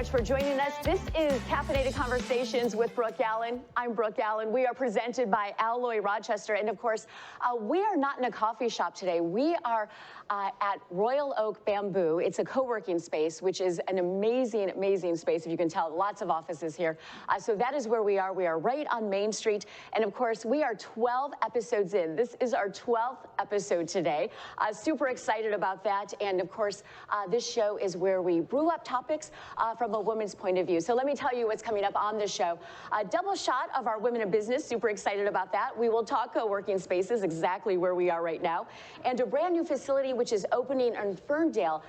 much for joining us. This is Caffeinated Conversations with Brooke Allen. I'm Brooke Allen. We are presented by Alloy Rochester. And of course, we are not in a coffee shop today. We are at Royal Oak Bamboo. It's a co-working space, which is an amazing, amazing space. If you can tell, lots of offices here. So that is where we are. We are right on Main Street. And of course, we are 12 episodes in. This is our 12th episode today. Super excited about that. And of course, this show is where we brew up topics from a woman's point of view. So let me tell you what's coming up on the show. A double shot of our Women in Business. Super excited about that. We will talk co-working spaces, exactly where we are right now. And a brand new facility which is opening in Ferndale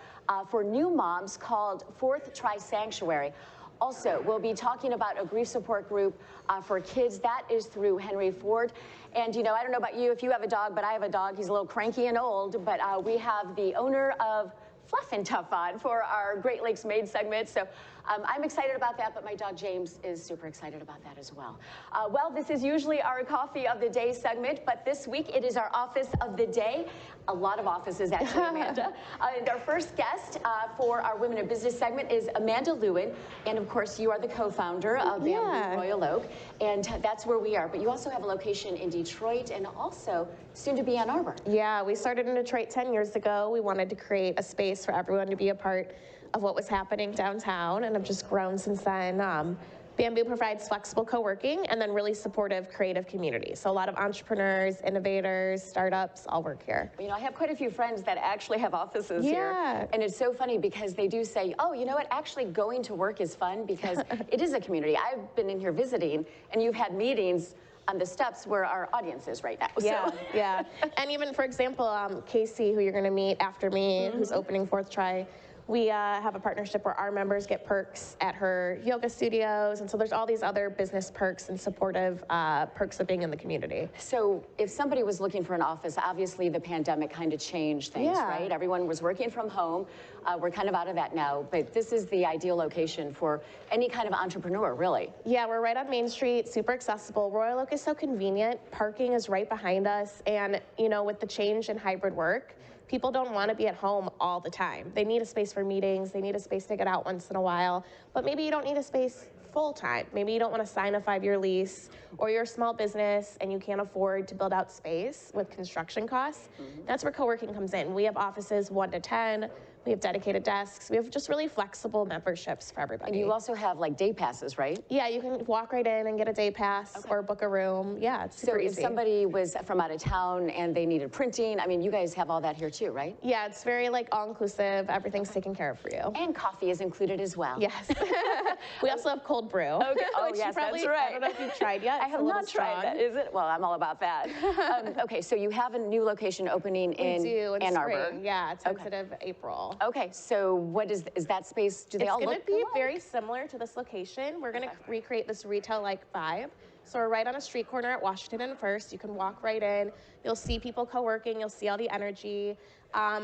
for new moms called Fourth Try Sanctuary. Also, we'll be talking about a grief support group for kids. That is through Henry Ford. And, you know, I don't know about you if you have a dog, but I have a dog. He's a little cranky and old. But we have the owner of Fluff and Tuff on for our Great Lakes Maid segment. So I'm excited about that, but my dog James is super excited about that as well. Well, this is usually our Coffee of the Day segment, but this week it is our Office of the Day. A lot of offices, actually, Amanda. And our first guest for our Women in Business segment is Amanda Lewin. And of course, you are the co-founder of Bamboo Royal Oak. And that's where we are. But you also have a location in Detroit and also soon to be Ann Arbor. Yeah, we started in Detroit 10 years ago. We wanted to create a space for everyone to be a part of what was happening downtown, and have just grown since then. Bamboo provides flexible co-working and then really supportive creative communities. So a lot of entrepreneurs, innovators, startups all work here. You know, I have quite a few friends that actually have offices here. And it's so funny because they do say, oh, you know what, actually going to work is fun because it is a community. I've been in here visiting and you've had meetings on the steps where our audience is right now. Yeah, so. Yeah. And even, for example, Casey, who you're going to meet after me, who's opening Fourth Try, we have a partnership where our members get perks at her yoga studios. And so there's all these other business perks and supportive perks of being in the community. So if somebody was looking for an office, obviously the pandemic kind of changed things, right? Everyone was working from home. We're kind of out of that now, but this is the ideal location for any kind of entrepreneur, really. Yeah, we're right on Main Street, super accessible. Royal Oak is so convenient. Parking is right behind us. And, you know, with the change in hybrid work, people don't want to be at home all the time. They need a space for meetings. They need a space to get out once in a while. But maybe you don't need a space full time. Maybe you don't want to sign a 5-year lease, or you're a small business and you can't afford to build out space with construction costs. That's where co-working comes in. We have offices 1 to 10. We have dedicated desks. We have just really flexible memberships for everybody. And you also have like day passes, right? Yeah, you can walk right in and get a day pass or book a room. Yeah, it's super easy. So if somebody was from out of town and they needed printing, I mean, you guys have all that here too, right? Yeah, it's very like all-inclusive. Everything's taken care of for you. And coffee is included as well. Yes. We also have cold brew. Okay. Oh, yes, that's right. I don't know if you've tried yet. I have not tried that. Is it? Well, I'm all about that. Okay, so you have a new location opening in Ann Arbor. Spring. Yeah, tentative April. Okay, so what is that space? Do they all look It's going to be very similar to this location. We're going to recreate this retail-like vibe. So we're right on a street corner at Washington and First. You can walk right in. You'll see people co-working. You'll see all the energy.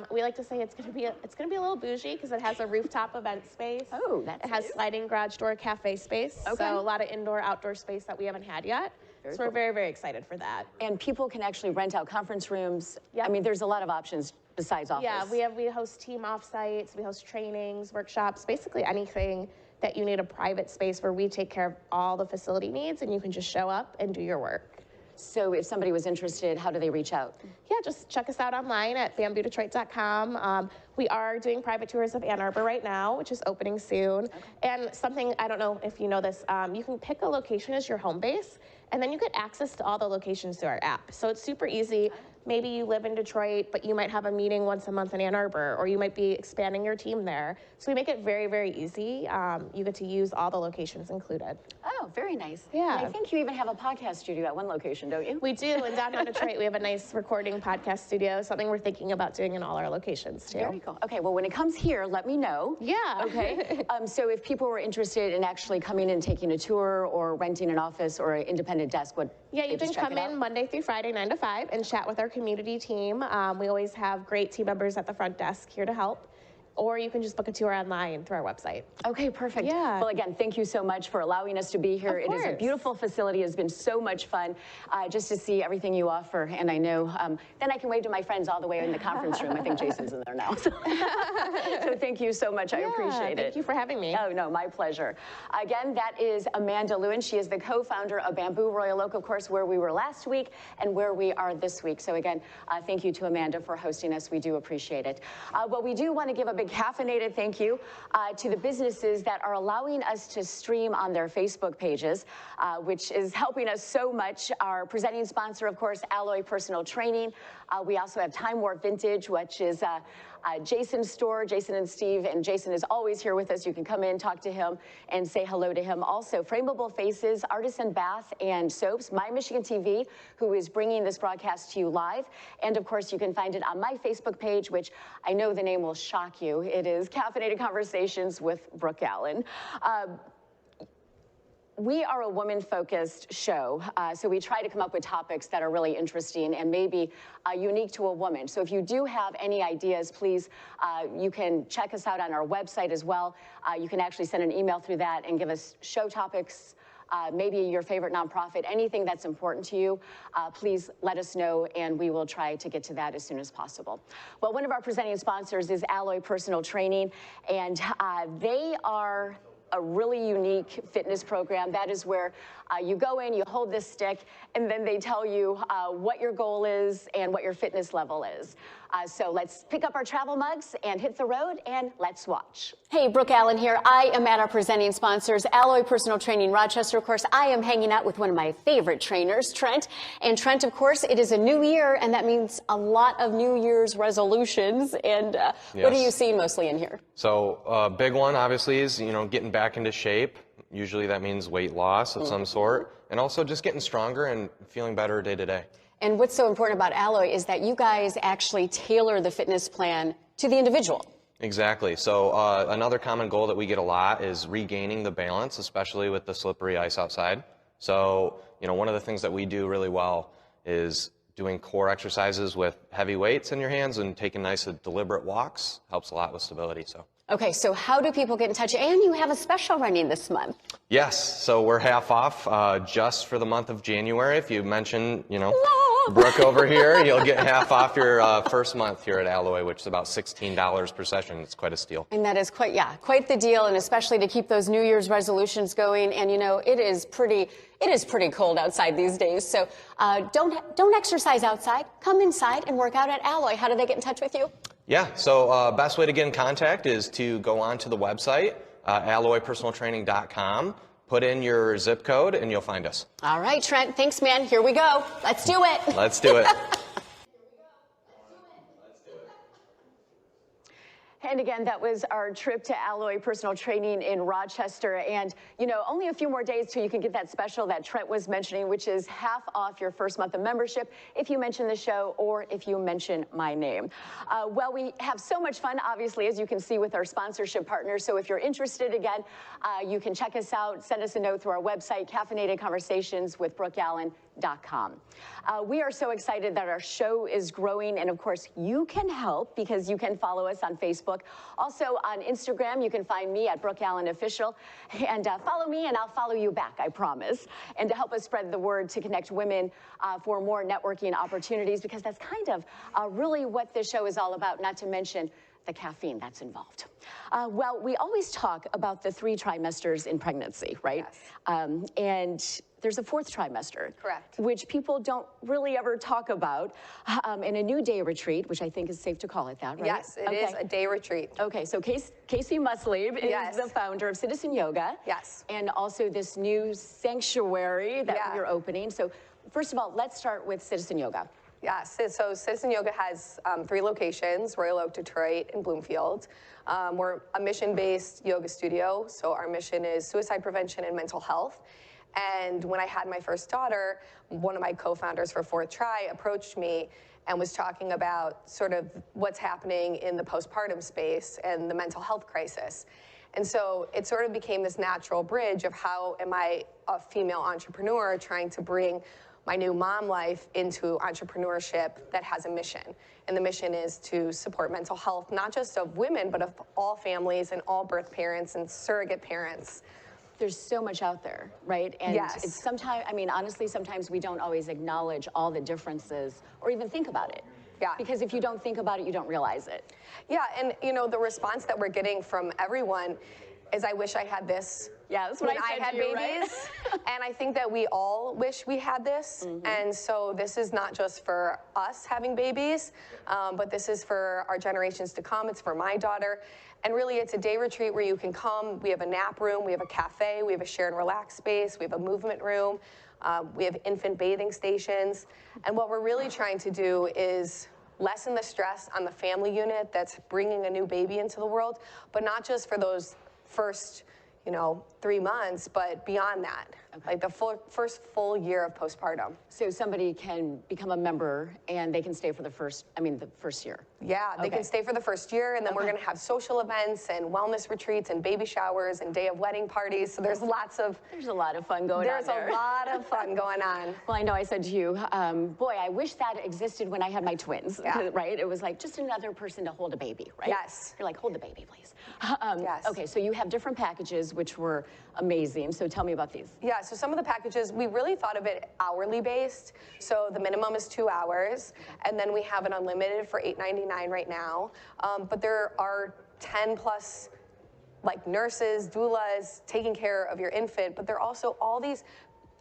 We like to say it's going to be a little bougie because it has a rooftop event space. Oh, that's It has sliding garage door cafe space. Okay. So a lot of indoor, outdoor space that we haven't had yet. So we're very, very excited for that. And people can actually rent out conference rooms. I mean, there's a lot of options besides office. Yeah, we host team offsites, we host trainings, workshops, basically anything that you need a private space where we take care of all the facility needs and you can just show up and do your work. So if somebody was interested, how do they reach out? Yeah, just check us out online at bamboodetroit.com. We are doing private tours of Ann Arbor right now, which is opening soon. And something, I don't know if you know this, you can pick a location as your home base, and then you get access to all the locations through our app. So it's super easy. Maybe you live in Detroit, but you might have a meeting once a month in Ann Arbor, or you might be expanding your team there. So we make it very, very easy. You get to use all the locations included. Oh, very nice. Yeah. And I think you even have a podcast studio at one location, don't you? We do. In downtown Detroit, we have a nice recording podcast studio, something we're thinking about doing in all our locations, too. Very cool. Okay, well, when it comes here, let me know. Yeah. Okay. So if people were interested in actually coming and taking a tour or renting an office or an independent desk, Yeah, you can come in Monday through Friday, 9 to 5, and chat with our community team. We always have great team members at the front desk here to help. or you can just book a tour online through our website. Okay, perfect. Yeah. Well, again, thank you so much for allowing us to be here. It is a beautiful facility. It has been so much fun just to see everything you offer. And I know, then I can wave to my friends all the way in the conference room. I think Jason's in there now. So, so thank you so much. I appreciate it. Thank you for having me. Oh, no, my pleasure. Again, that is Amanda Lewin. She is the co-founder of Bamboo Royal Oak, of course, where we were last week and where we are this week. So again, thank you to Amanda for hosting us. We do appreciate it. Well, we do want to give a big caffeinated thank you to the businesses that are allowing us to stream on their Facebook pages, which is helping us so much. Our presenting sponsor, of course, Alloy Personal Training. We also have Time Warp Vintage, which is Jason's store, Jason and Steve, and Jason is always here with us. You can come in, talk to him, and say hello to him. Also, Frameable Faces, Artisan Bath and Soaps, My Michigan TV, who is bringing this broadcast to you live. And of course, you can find it on my Facebook page, which I know the name will shock you. It is Caffeinated Conversations with Brooke Allen. We are a woman-focused show, so we try to come up with topics that are really interesting and maybe unique to a woman. So if you do have any ideas, please, you can check us out on our website as well. You can actually send an email through that and give us show topics, maybe your favorite nonprofit, anything that's important to you, please let us know, and we will try to get to that as soon as possible. Well, one of our presenting sponsors is Alloy Personal Training, and they are a really unique fitness program. That is where you go in, you hold this stick, and then they tell you what your goal is and what your fitness level is. So let's pick up our travel mugs and hit the road, and let's watch. Hey, Brooke Allen here. I am at our presenting sponsors, Alloy Personal Training Rochester. Of course, I am hanging out with one of my favorite trainers, Trent. And Trent, of course, it is a new year, and that means a lot of New Year's resolutions. And Yes. What are you seeing mostly in here? So a big one, obviously, is, getting back into shape. Usually that means weight loss of some sort, and also just getting stronger and feeling better day to day. And what's so important about Alloy is that you guys actually tailor the fitness plan to the individual. Exactly. So another common goal that we get a lot is regaining the balance, especially with the slippery ice outside. So, one of the things that we do really well is doing core exercises with heavy weights in your hands and taking nice deliberate walks. Helps a lot with stability. So. Okay, so how do people get in touch? And you have a special running this month. Yes, so we're half off just for the month of January. If you mention, Brooke over here, you'll get half off your first month here at Alloy, which is about $16 per session. It's quite a steal. And that is quite the deal, and especially to keep those New Year's resolutions going. And it is pretty cold outside these days. So don't exercise outside. Come inside and work out at Alloy. How do they get in touch with you? Yeah, so best way to get in contact is to go on to the website, alloypersonaltraining.com, put in your zip code, and you'll find us. All right, Trent, thanks, man. Here we go. Let's do it. Let's do it. And again, that was our trip to Alloy Personal Training in Rochester. And, only a few more days till you can get that special that Trent was mentioning, which is half off your first month of membership if you mention the show or if you mention my name. Well, we have so much fun, obviously, as you can see with our sponsorship partners. So if you're interested, again, you can check us out, send us a note through our website, Caffeinated Conversations with BrookeAllen.com. We are so excited that our show is growing, and of course you can help because you can follow us on Facebook. Also on Instagram, you can find me at Brooke Allen Official, and follow me and I'll follow you back, I promise. And to help us spread the word to connect women for more networking opportunities, because that's kind of really what this show is all about, not to mention the caffeine that's involved. Well, we always talk about the 3 trimesters in pregnancy, right? Yes. And there's a 4th trimester. Correct. Which people don't really ever talk about, in a new day retreat, which I think is safe to call it that, right? Yes, it is a day retreat. Okay, so Casey Musleib is the founder of Citizen Yoga. Yes. And also this new sanctuary that you're opening. So first of all, let's start with Citizen Yoga. Yes, so Citizen Yoga has 3 locations, Royal Oak, Detroit, and Bloomfield. We're a mission-based yoga studio, so our mission is suicide prevention and mental health. And when I had my first daughter, one of my co-founders for Fourth Try approached me and was talking about sort of what's happening in the postpartum space and the mental health crisis. And so it sort of became this natural bridge of how am I, a female entrepreneur, trying to bring my new mom life into entrepreneurship that has a mission. And the mission is to support mental health, not just of women, but of all families and all birth parents and surrogate parents. There's so much out there, right? And Yes. it's sometimes, I mean, honestly, sometimes we don't always acknowledge all the differences or even think about it. Yeah. Because if you don't think about it, you don't realize it. Yeah, and you know, the response that we're getting from everyone is, I wish I had this. Yeah, that's what when I said had to you, babies. right? And I think that we all wish we had this. And so this is not just for us having babies, but this is for our generations to come. It's for my daughter. And really, it's a day retreat where you can come. We have a nap room, we have a cafe, we have a share and relax space, we have a movement room, we have infant bathing stations. And what we're really trying to do is lessen the stress on the family unit that's bringing a new baby into the world, but not just for those first, 3 months, but beyond that, like the first full year of postpartum. So somebody can become a member and they can stay for the first year. Yeah, they can stay for the first year, and then we're going to have social events and wellness retreats and baby showers and day of wedding parties. So there's a lot of fun going on There's a lot of fun going on. Well, I know I said to you, boy, I wish that existed when I had my twins, Yeah. right? It was like just another person to hold a baby, right? Yes. You're like, hold the baby, please. Yes. Okay, so you have different packages, which were amazing. So tell me about these. Yeah, so some of the packages, we really thought of it hourly based. So the minimum is 2 hours, and then we have an unlimited for $8.99 right now. But there are 10 plus like nurses, doulas taking care of your infant, but there are also all these,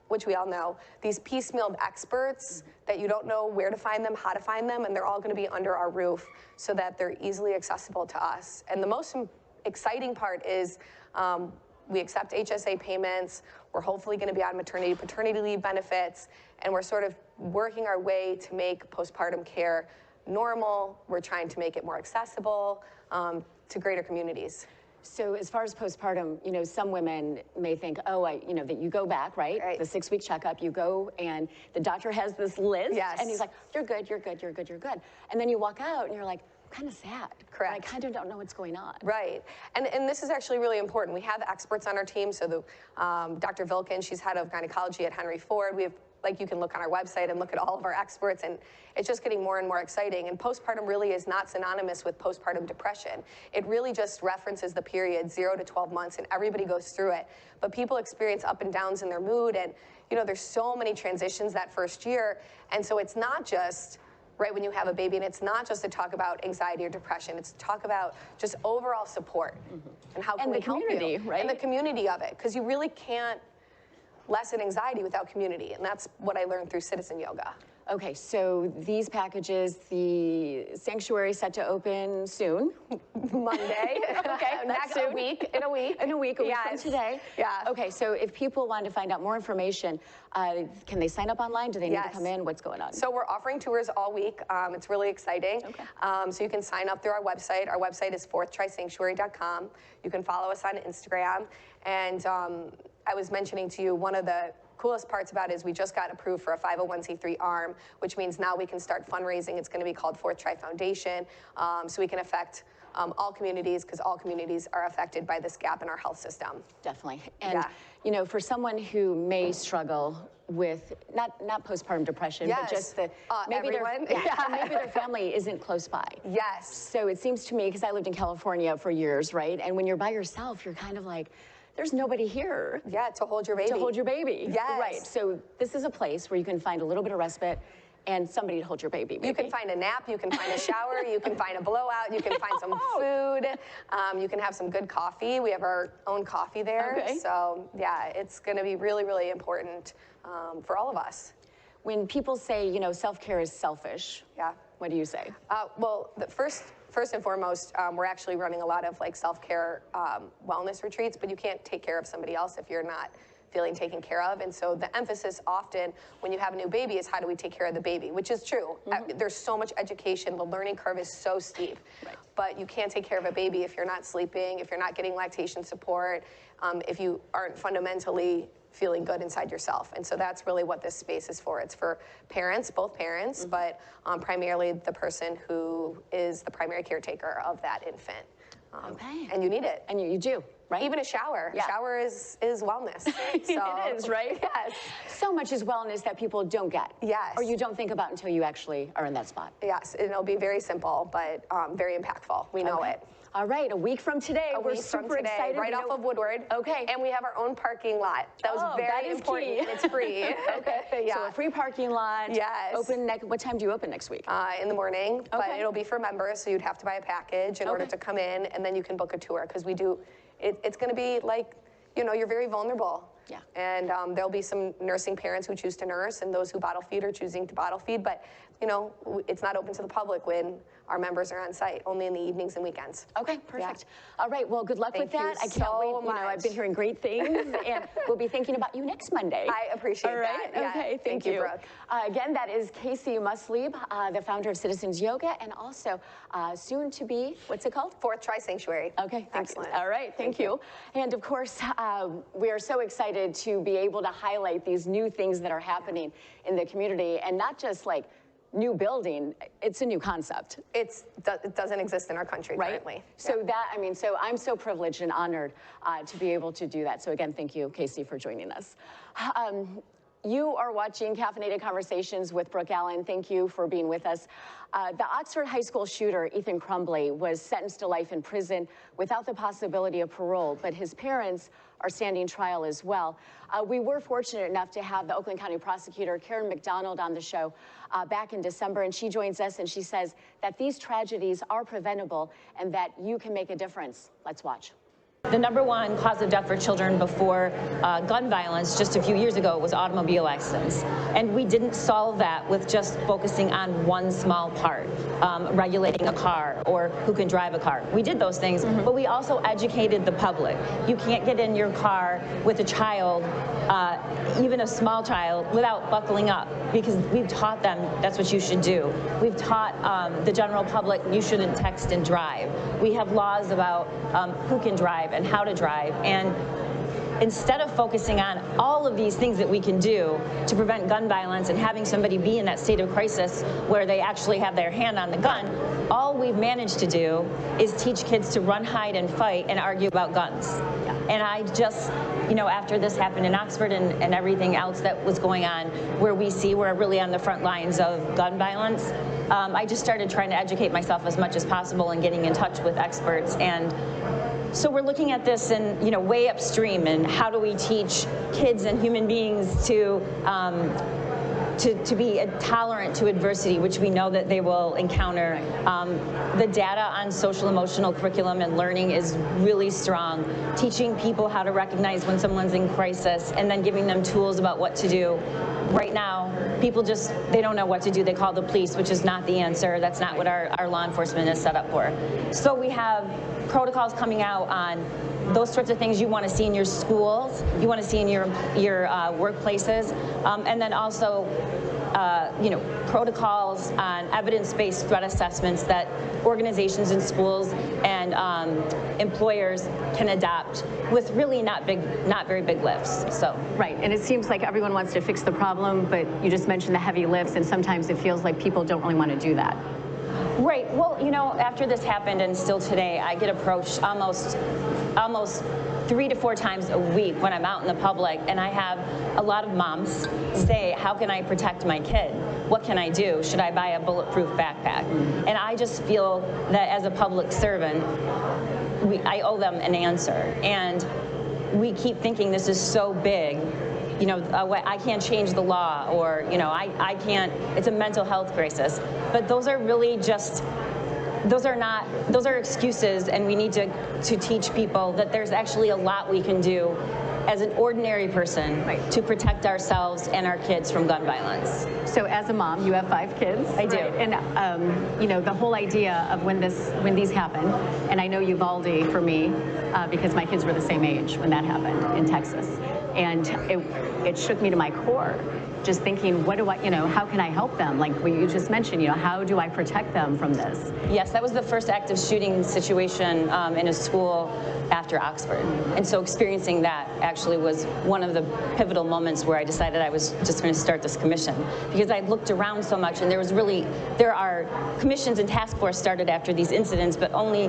which we all know, these piecemealed experts that you don't know where to find them, how to find them, and they're all going to be under our roof so that they're easily accessible to us. And the most exciting part is we accept HSA payments. We're hopefully going to be on maternity, paternity leave benefits, and we're sort of working our way to make postpartum care normal. We're trying to make it more accessible to greater communities. So as far as postpartum, some women may think, that you go back, right? Right. The 6-week checkup, you go and the doctor has this list. Yes. And he's like, you're good, you're good, you're good, you're good. And then you walk out and you're like, I'm kind of sad. Correct. I kind of don't know what's going on. Right, and this is actually really important. We have experts on our team. So the Dr. Vilkin, she's head of gynecology at Henry Ford. We have, you can look on our website and look at all of our experts, and it's just getting more and more exciting. And postpartum really is not synonymous with postpartum depression. It really just references the period 0 to 12 months, and everybody goes through it. But people experience up and downs in their mood, and there's so many transitions that first year, and so it's not just right when you have a baby, and it's not just to talk about anxiety or depression. It's to talk about just overall support and how can we help you. And the community, right? And the community of it, because you really can't lessen anxiety without community, and that's what I learned through citizen yoga. Okay, so these packages, the sanctuary set to open soon. Monday. Okay, that's soon. In a week. In a week from Yes. today. Yeah. Okay, so if people want to find out more information, can they sign up online? Do they need to Yes. come in? What's going on? So we're offering tours all week. It's really exciting. Okay. So you can sign up through our website. Our website is fourthtrysanctuary.com. You can follow us on Instagram. And I was mentioning to you, one of the coolest parts about it is we just got approved for a 501c3 arm, which means now we can start fundraising. It's going to be called Fourth Try Foundation, so we can affect all communities, because all communities are affected by this gap in our health system. Definitely. And, for someone who may struggle with not postpartum depression, Yes. but just maybe everyone. maybe their family isn't close by. Yes. So it seems to me, because I lived in California for years, right? And when you're by yourself, you're kind of like, there's nobody here. Yeah, to hold your baby. To hold your baby. Yes. Right. So this is a place where you can find a little bit of respite and somebody to hold your baby. Maybe. You can find a nap, you can find a shower, you can find a blowout, you can find some food, you can have some good coffee. We have our own coffee there. Okay. So yeah, it's going to be really, really important for all of us. When people say, self-care is selfish, Yeah. what do you say? Well, first and foremost, we're actually running a lot of self-care wellness retreats, but you can't take care of somebody else if you're not feeling taken care of. And so the emphasis often when you have a new baby is how do we take care of the baby, which is true. There's so much education. The learning curve is so steep. Right. But you can't take care of a baby if you're not sleeping, if you're not getting lactation support, if you aren't fundamentally feeling good inside yourself. And so that's really what this space is for. It's for parents, both parents, but primarily the person who is the primary caretaker of that infant. Okay. And you need it. And you do. right? Even a shower. A shower is wellness. So, it is, right? Yes. So much is wellness that people don't get. Yes. Or you don't think about until you actually are in that spot. Yes, it'll be very simple, but very impactful. We know it. All right, a week from today, we're super excited. Right off of Woodward. Okay. And we have our own parking lot. That was very important. Key. And it's free. Okay. Yeah. So a free parking lot. Yes. Open what time do you open next week? In the morning, but it'll be for members, so you'd have to buy a package in order to come in, and then you can book a tour, because we do, it's going to be like, you know, you're very vulnerable. Yeah. And there'll be some nursing parents who choose to nurse, and those who bottle feed are choosing to bottle feed, but, you know, it's not open to the public when our members are on site, only in the evenings and weekends. Okay, perfect. Yeah. All right, well, good luck with that. I can't wait. You know, I've been hearing great things, and we'll be thinking about you next Monday. I appreciate that. All right, okay, thank you. Brooke. Again, that is Casey Muslieb, the founder of Citizens Yoga, and also soon to be, what's it called? Fourth Tri Sanctuary. Okay, excellent. All right, thank you. And of course, we are so excited to be able to highlight these new things that are happening in the community, and not just like new building, it's a new concept. It doesn't exist in our country currently. So so I'm so privileged and honored to be able to do that. So again, thank you, Casey, for joining us. You are watching Caffeinated Conversations with Brooke Allen. Thank you for being with us. The Oxford High School shooter, Ethan Crumbley, was sentenced to life in prison without the possibility of parole, but his parents are standing trial as well. We were fortunate enough to have the Oakland County prosecutor, Karen McDonald, on the show back in December, and she joins us and she says that these tragedies are preventable and that you can make a difference. Let's watch. The #1 cause of death for children before gun violence just a few years ago was automobile accidents. And we didn't solve that with just focusing on one small part, regulating a car or who can drive a car. We did those things, but we also educated the public. You can't get in your car with a child, even a small child, without buckling up, because we've taught them that's what you should do. We've taught the general public you shouldn't text and drive. We have laws about who can drive and how to drive, and instead of focusing on all of these things that we can do to prevent gun violence and having somebody be in that state of crisis where they actually have their hand on the gun, all we've managed to do is teach kids to run, hide, and fight and argue about guns. And I just, you know, after this happened in Oxford and everything else that was going on, where we see we're really on the front lines of gun violence, I just started trying to educate myself as much as possible and getting in touch with experts. And so we're looking at this in, you know, way upstream, and how do we teach kids and human beings to be tolerant to adversity, which we know that they will encounter. The data on social emotional curriculum and learning is really strong. Teaching people how to recognize when someone's in crisis and then giving them tools about what to do. Right now, people they don't know what to do. They call the police, which is not the answer. That's not what our law enforcement is set up for. So we have protocols coming out on those sorts of things you want to see in your schools, you want to see in your workplaces, and then also you know, protocols on evidence-based threat assessments that organizations and schools and employers can adopt with really not very big lifts. So right, and it seems like everyone wants to fix the problem, but you just mentioned the heavy lifts, and sometimes it feels like people don't really want to do that. Right. Well, you know, after this happened and still today, I get approached almost 3 to 4 times a week when I'm out in the public, and I have a lot of moms say, how can I protect my kid? What can I do? Should I buy a bulletproof backpack? And I just feel that as a public servant, I owe them an answer. And we keep thinking this is so big, you know, I can't change the law, or, you know, I can't, it's a mental health crisis. But those are really just, those are excuses, and we need to teach people that there's actually a lot we can do as an ordinary person to protect ourselves and our kids from gun violence. So as a mom, you have 5 kids. I do. Right? And you know, the whole idea of when these happen, and I know Uvalde for me, because my kids were the same age when that happened in Texas. And it shook me to my core just thinking, what do I, how can I help them? Like what you just mentioned, how do I protect them from this? Yes, that was the first active shooting situation in a school after Oxford. And so experiencing that actually was one of the pivotal moments where I decided I was just going to start this commission, because I looked around so much, and there are commissions and task force started after these incidents, but only,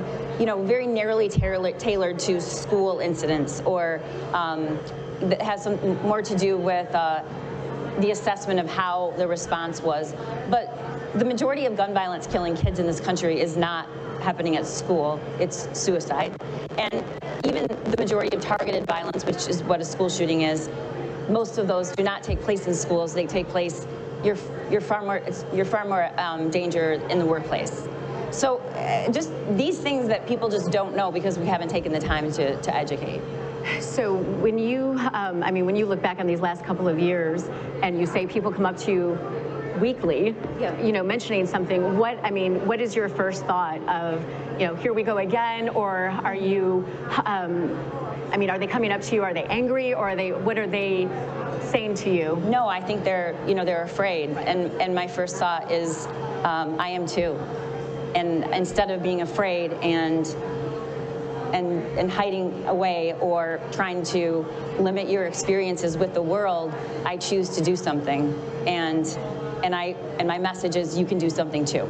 very narrowly tailored to school incidents, or that has some more to do with the assessment of how the response was. But the majority of gun violence killing kids in this country is not happening at school, it's suicide. And even the majority of targeted violence, which is what a school shooting is, most of those do not take place in schools. They take place, you're far more danger in the workplace. So just these things that people just don't know because we haven't taken the time to educate. So when you, when you look back on these last couple of years and you say people come up to you weekly, mentioning something, what is your first thought of, here we go again, or are you, are they coming up to you, are they angry, or what are they saying to you? No, I think they're afraid, and my first thought is, I am too. And instead of being afraid and hiding away or trying to limit your experiences with the world, I choose to do something. And my message is, you can do something too.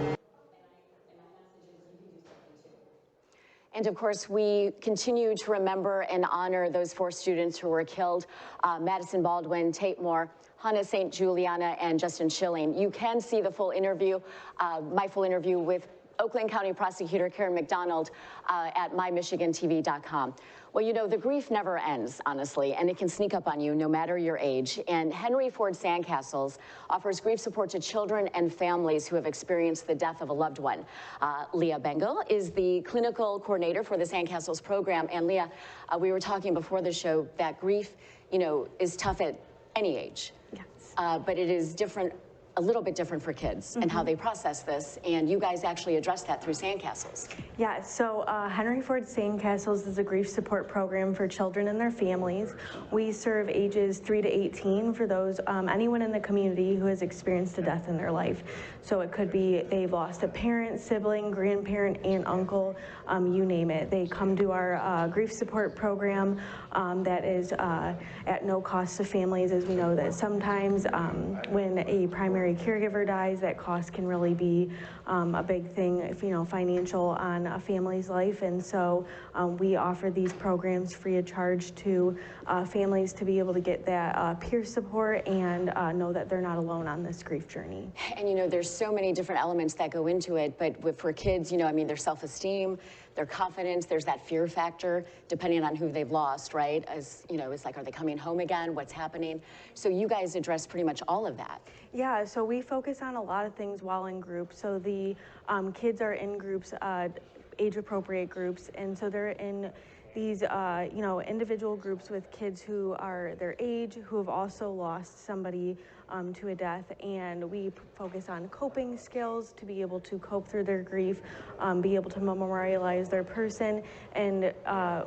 And of course, we continue to remember and honor those 4 students who were killed: Madison Baldwin, Tate Moore, Hannah St. Juliana, and Justin Schilling. You can see the full interview, my full interview with Oakland County Prosecutor Karen McDonald at mymichigantv.com. Well, the grief never ends, honestly, and it can sneak up on you no matter your age. And Henry Ford Sandcastles offers grief support to children and families who have experienced the death of a loved one. Leah Bengal is the clinical coordinator for the Sandcastles program. And Leah, we were talking before the show that grief, is tough at any age. Yes. But it is different, a little bit different for kids and how they process this, and you guys actually address that through Sandcastles. Yeah, so Henry Ford Sandcastles is a grief support program for children and their families. We serve ages 3 to 18 for those, anyone in the community who has experienced a death in their life. So it could be they've lost a parent, sibling, grandparent, aunt, uncle, you name it. They come to our grief support program that is at no cost to families, as we know that sometimes when a primary caregiver dies, that cost can really be a big thing, if, financial on a family's life. And so we offer these programs free of charge to families to be able to get that peer support and know that they're not alone on this grief journey. And there's so many different elements that go into it, but for kids, their self-esteem, their confidence, there's that fear factor, depending on who they've lost, right? As it's like, are they coming home again? What's happening? So you guys address pretty much all of that. Yeah, so we focus on a lot of things while in groups. So the kids are in groups, age-appropriate groups, and so they're in these, individual groups with kids who are their age, who have also lost somebody to a death, and we focus on coping skills to be able to cope through their grief, be able to memorialize their person, and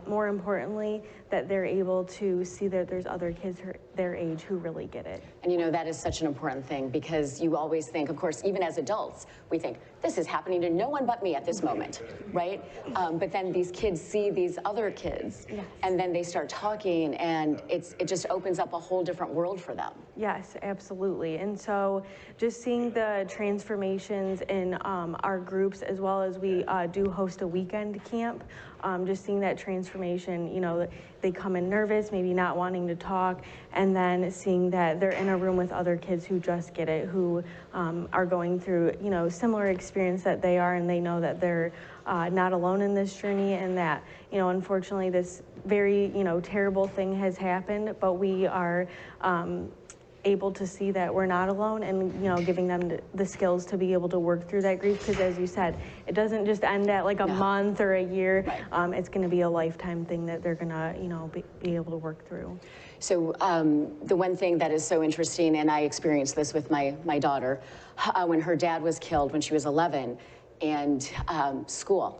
more importantly, that they're able to see that there's other kids their age who really get it. And that is such an important thing, because you always think, of course, even as adults, we think, this is happening to no one but me at this moment, right? But then these kids see these other kids, yes. And then they start talking, and it just opens up a whole different world for them. Yes, absolutely. And so just seeing the transformations in our groups, as well as we do host a weekend camp, just seeing that transformation, they come in nervous, maybe not wanting to talk, and then seeing that they're in a room with other kids who just get it, who are going through, similar experience that they are, and they know that they're not alone in this journey, and that, unfortunately this very, terrible thing has happened, but we are able to see that we're not alone, and giving them the skills to be able to work through that grief, because as you said, it doesn't just end at like a month or a year. Right. It's going to be a lifetime thing that they're going to be able to work through. So the one thing that is so interesting, and I experienced this with my daughter, when her dad was killed when she was 11, and school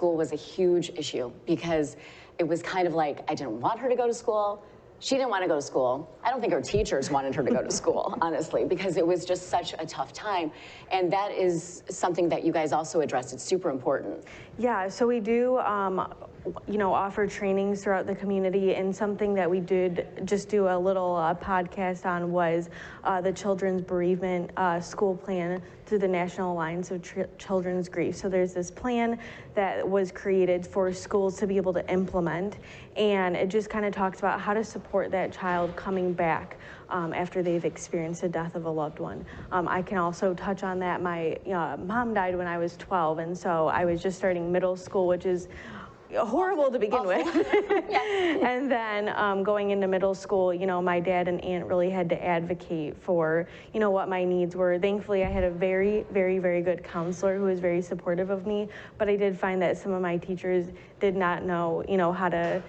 was a huge issue, because it was kind of like I didn't want her to go to school, She didn't want to go to school. I don't think her teachers wanted her to go to school, honestly, because it was just such a tough time. And that is something that you guys also addressed. It's super important. Yeah, so we do, offer trainings throughout the community, and something that we did just do a little podcast on was the Children's Bereavement School Plan through the National Alliance of Children's Grief. So there's this plan that was created for schools to be able to implement, and it just kind of talks about how to support that child coming back after they've experienced the death of a loved one. I can also touch on that. My mom died when I was 12, and so I was just starting middle school, which is horrible to begin with. And then going into middle school, my dad and aunt really had to advocate for, what my needs were. Thankfully, I had a very, very, very good counselor who was very supportive of me, but I did find that some of my teachers did not know, how to,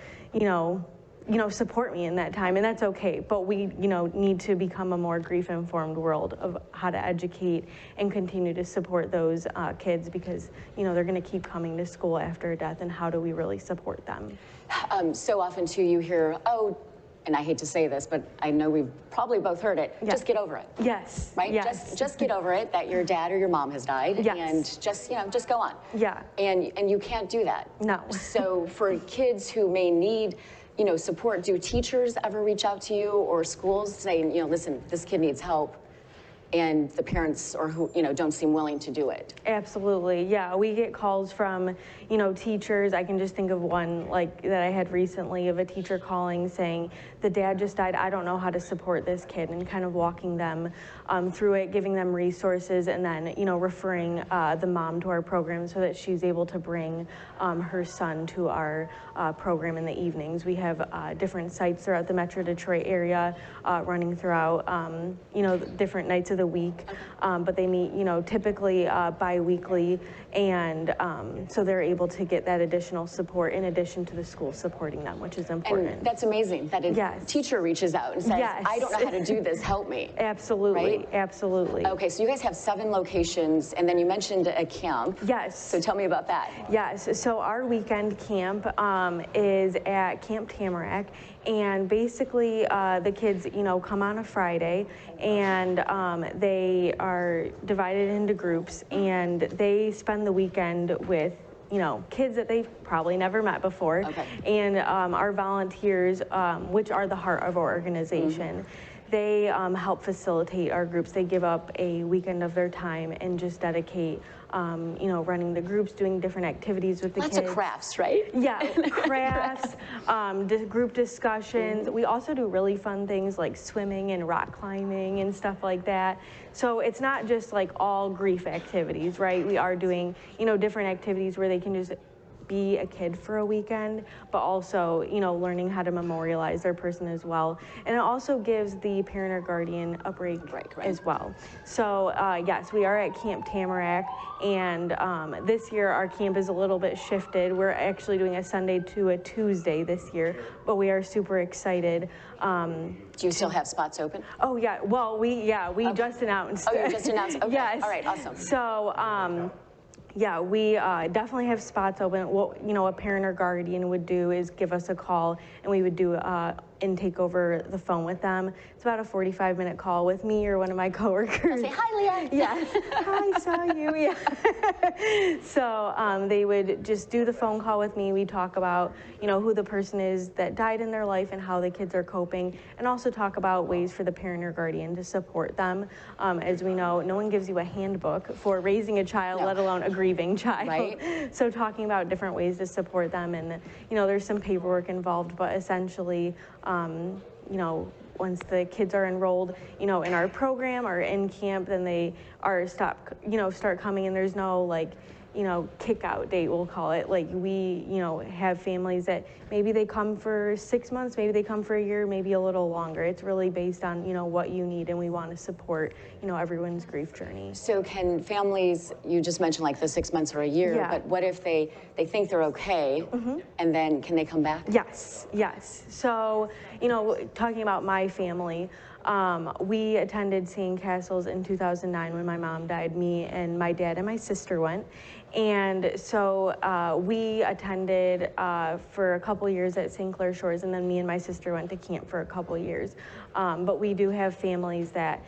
support me in that time, and that's okay. But we, need to become a more grief-informed world of how to educate and continue to support those kids, because, they're going to keep coming to school after a death, and how do we really support them? So often, too, you hear, oh, and I hate to say this, but I know we've probably both heard it, just get over it. Yes. Right? Yes. Just get over it that your dad or your mom has died, yes. and just go on. Yeah. And you can't do that. No. So for kids who may need support, do teachers ever reach out to you, or schools saying, listen, this kid needs help, and the parents or who don't seem willing to do it? Absolutely, yeah. We get calls from teachers. I can just think of one that I had recently of a teacher calling saying, the dad just died, I don't know how to support this kid, and kind of walking them through it, giving them resources, and then referring the mom to our program so that she's able to bring her son to our program in the evenings. We have different sites throughout the Metro Detroit area, running throughout different nights of the week, but they meet typically bi-weekly, and so they're able to get that additional support in addition to the school supporting them, which is important. And that's amazing that a teacher reaches out and says, I don't know how to do this, help me. Absolutely, right? Absolutely. Okay, so you guys have 7 locations, and then you mentioned a camp. Yes. So tell me about that. Yes, so our weekend camp is at Camp Tamarack, and basically the kids, come on a Friday, and they are divided into groups, and they spend the weekend with kids that they've probably never met before. Okay. And our volunteers, which are the heart of our organization, they help facilitate our groups. They give up a weekend of their time and just dedicate, running the groups, doing different activities with the kids. Lots of crafts, right? Yeah, crafts, group discussions. We also do really fun things like swimming and rock climbing and stuff like that. So it's not just all grief activities, right? We are doing, different activities where they can just be a kid for a weekend, but also, learning how to memorialize their person as well. And it also gives the parent or guardian a break as well. So yes, we are at Camp Tamarack, and this year our camp is a little bit shifted. We're actually doing a Sunday to a Tuesday this year, but we are super excited. Do you still have spots open? Oh yeah, well we just announced. Oh, you just announced, okay. Yes. All right, awesome. So, yeah, we definitely have spots open. What a parent or guardian would do is give us a call, and we would do intake over the phone with them. It's about a 45-minute call with me or one of my coworkers. They'll say, hi, Leah. Yes, hi, saw you. Yeah. So they would just do the phone call with me. We talk about, who the person is that died in their life and how the kids are coping, and also talk about ways for the parent or guardian to support them. As we know, no one gives you a handbook for raising a child, let alone a grieving child. Right. So talking about different ways to support them, and there's some paperwork involved, but essentially, once the kids are enrolled, in our program or in camp, then they start coming, and there's no kick out date, we'll call it. We, have families that maybe they come for 6 months, maybe they come for a year, maybe a little longer. It's really based on, what you need, and we want to support, everyone's grief journey. So can families, you just mentioned the 6 months or a year, but what if they think they're okay, and then can they come back? Yes. So, talking about my family, We attended Sandcastles in 2009 when my mom died. Me and my dad and my sister went. And so we attended for a couple years at St. Clair Shores, and then me and my sister went to camp for a couple years. But we do have families that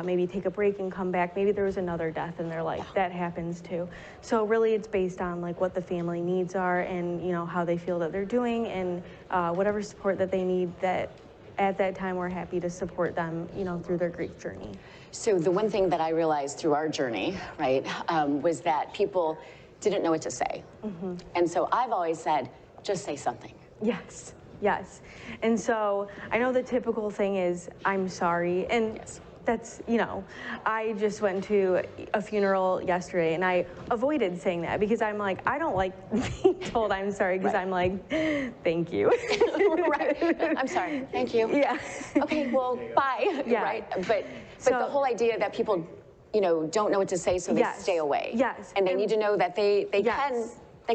maybe take a break and come back. Maybe there was another death in their life. That happens too. So really it's based on like what the family needs are and, you know, how they feel that they're doing, and whatever support that they need, that at that time we're happy to support them, you know, through their grief journey. So the one thing that I realized through our journey, right, was that people didn't know what to say. And so I've always said, just say something. Yes, yes. And so I know the typical thing is, I'm sorry. And that's, you know, I just went to a funeral yesterday and I avoided saying that because I'm like, I don't like being told I'm sorry, because I'm like, thank you. Right. I'm sorry. Thank you. Yeah. Okay, well, bye. Yeah. Right. But the whole idea that people, you know, don't know what to say, so they stay away. Yes. And they need to know that they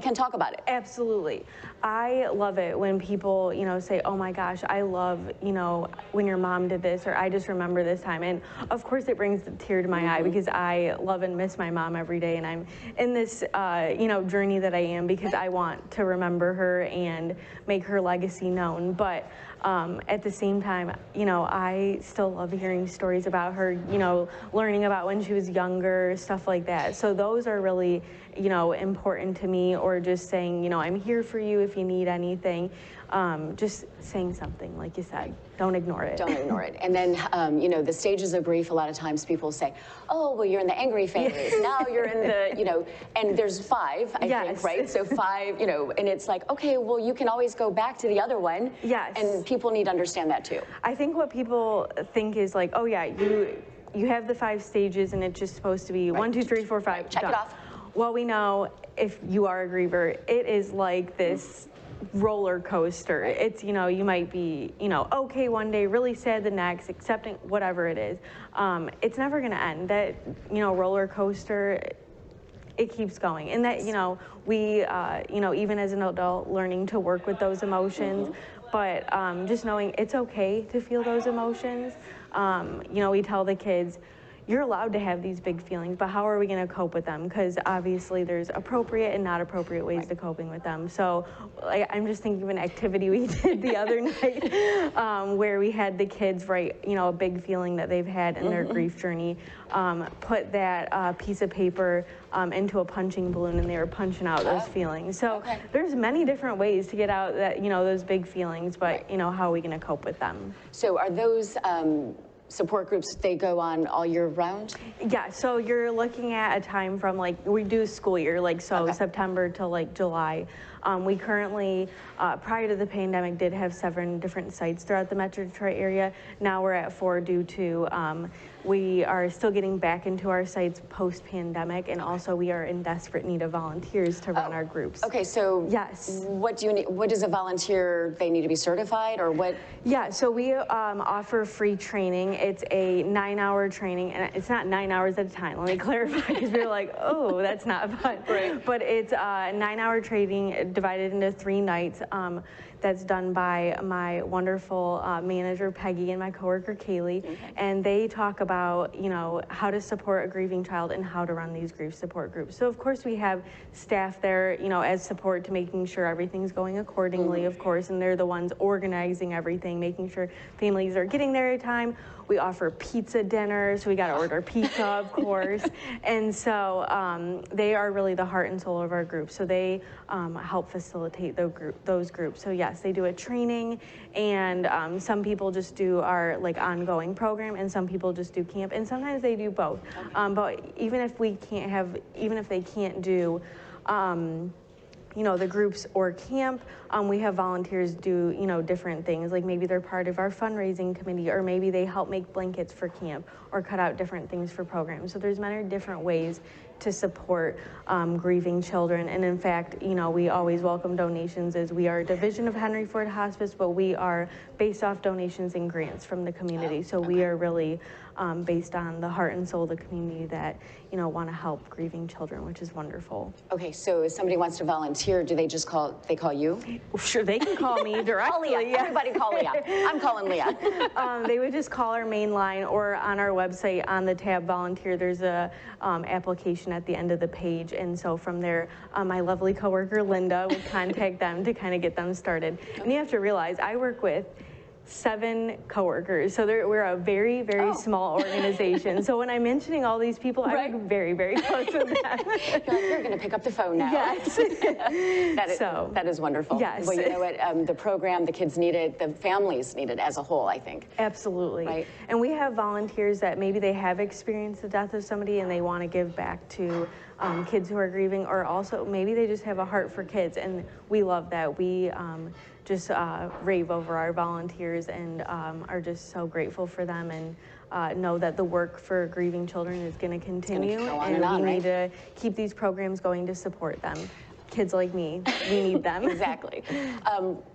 can talk about it. Absolutely. I love it when people, you know, say, oh my gosh, I love, you know, when your mom did this, or I just remember this time. And of course it brings a tear to my eye because I love and miss my mom every day. And I'm in this, you know, journey that I am because I want to remember her and make her legacy known. But at the same time, you know, I still love hearing stories about her, you know, learning about when she was younger, stuff like that. So those are really, you know, important to me, or just saying, you know, I'm here for you if you need anything. Just saying something, like you said, don't ignore it. Don't ignore it. And then, you know, the stages of grief, a lot of times people say, oh, well, you're in the angry phase. Now you're in the, you know, and there's 5, I think, right? So 5, you know, and it's like, okay, well, you can always go back to the other one. Yes. And people need to understand that too. I think what people think is like, oh yeah, you have the 5 stages and it's just supposed to be 1, 2, 3, 4, 5. Check done. it off. Well, we know if you are a griever, it is like this roller coaster. It's, you know, you might be, you know, okay one day, really sad the next, accepting whatever it is. It's never going to end. That, you know, roller coaster, it keeps going. And that, you know, we, you know, even as an adult, learning to work with those emotions, but just knowing it's okay to feel those emotions. You know, we tell the kids, you're allowed to have these big feelings, but how are we going to cope with them? Because obviously there's appropriate and not appropriate ways to coping with them. So I'm just thinking of an activity we did the other night where we had the kids write, you know, a big feeling that they've had in their grief journey, put that piece of paper into a punching balloon, and they were punching out those feelings. So there's many different ways to get out that, you know, those big feelings, but, you know, how are we going to cope with them? So are those support groups, they go on all year round? Yeah, so you're looking at a time from, like, we do school year, like, so September to like July. We currently, prior to the pandemic, did have 7 different sites throughout the Metro Detroit area. Now we're at 4 due to we are still getting back into our sites post-pandemic, and also we are in desperate need of volunteers to run our groups. Okay, so yes, what do you need? What does a volunteer? They need to be certified, or what? Yeah, so we offer free training. It's a 9-hour training, and it's not 9 hours at a time. Let me clarify, because you're like, oh, that's not fun. Right. But it's a 9-hour training divided into 3 nights. That's done by my wonderful manager, Peggy, and my coworker, Kaylee. And they talk about, you know, how to support a grieving child and how to run these grief support groups. So, of course, we have staff there, you know, as support to making sure everything's going accordingly, of course, and they're the ones organizing everything, making sure families are getting there at time. We offer pizza dinners, so we got to order pizza, of course. And so they are really the heart and soul of our group. So they help facilitate those groups. So yes, they do a training, and some people just do our like ongoing program, and some people just do camp, and sometimes they do both. But even if we can't have, even if they can't do, you know, the groups or camp, we have volunteers do, you know, different things. Like maybe they're part of our fundraising committee, or maybe they help make blankets for camp or cut out different things for programs. So there's many different ways to support grieving children. And in fact, you know, we always welcome donations, as we are a division of Henry Ford Hospice, but we are based off donations and grants from the community. So we are really based on the heart and soul of the community that, you know, want to help grieving children, which is wonderful. Okay, so if somebody wants to volunteer, do they just call you? Sure, they can call me directly. Call Leah. Yeah. Everybody call Leah. I'm calling Leah. They would just call our main line, or on our website on the tab volunteer, there's a application at the end of the page. And so from there, my lovely coworker Linda would contact them to kind of get them started. And you have to realize I work with 7 coworkers, so we're a very, very small organization. So when I'm mentioning all these people, I work very, very close with them. You're going to pick up the phone now. Yes. That is wonderful. Yes. Well, you know what? The program, the kids need it, the families need it as a whole, I think. Absolutely. Right. And we have volunteers that maybe they have experienced the death of somebody and they want to give back to kids who are grieving, or also maybe they just have a heart for kids, and we love that. We just rave over our volunteers and are just so grateful for them, and know that the work for grieving children is going to continue, and we need to keep these programs going to support them. Kids like me, we need them. Exactly.